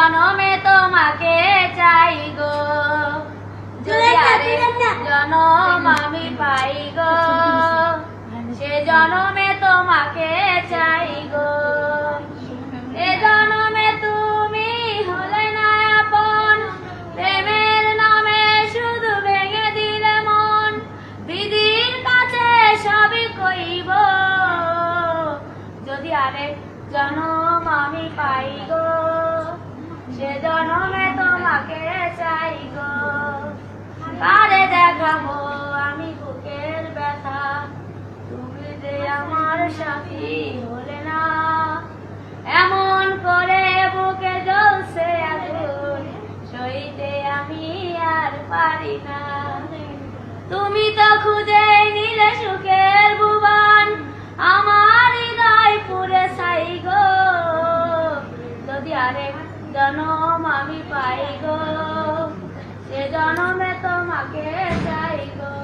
জনমে তোমাকে চাই গো, যদি আরেক জনম আমি পাই গো, সে জনমে তোমাকে চাই গো। এ জনমে তুমি হলে না আপন, প্রেমের নামে শুধু ভেঙে দিলে মন, বিধির কাছে সবই কইব, যদি আরেক জনম আমি পাই গো, সে জনমে তোমাকে চাই গো। কারে দেখাবো আমি বুকের ব্যথা, তুমি যে আমার সাথী হলে না, এমন করে বুকে জ্বলছে আগুন, সইতে আমি আর পারি না। তুমি তো খুঁজে নিলে সুখের ভুবন, আমার হৃদয় পুরে ছাই গো, যদি আরেক জনম আমি পাই গো, সে জনমে তোমাকে চাই গো।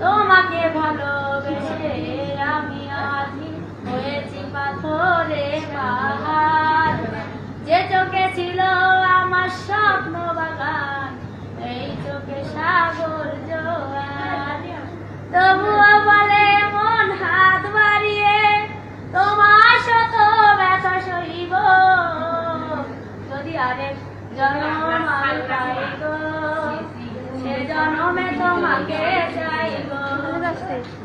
তোমাকে ভালোবেসে আমি আজ হয়েছি পাথরে পাহাড়, যে চোখে ছিল আমার স্বপ্ন বাগান, এই চোখে সাগর জোয়ার। তবুও বলে মন হাত বাড়িয়ে তোমার শত ব্যথা সইব, যদি আরেক জনম আমি পাই গো, সে জনমে তোমাকে চাই গো,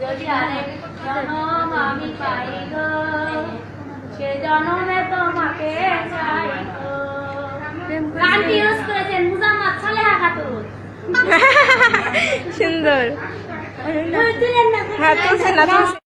যদি আরেক জনম আমি পাই গো, সে জনমে তোমাকে চাই গো। গানটি ইউজ করেছেন মুজাম্মাদ সালেহা খাতুন। সুন্দর। হ্যাঁ, তুলছে না, তুলছে।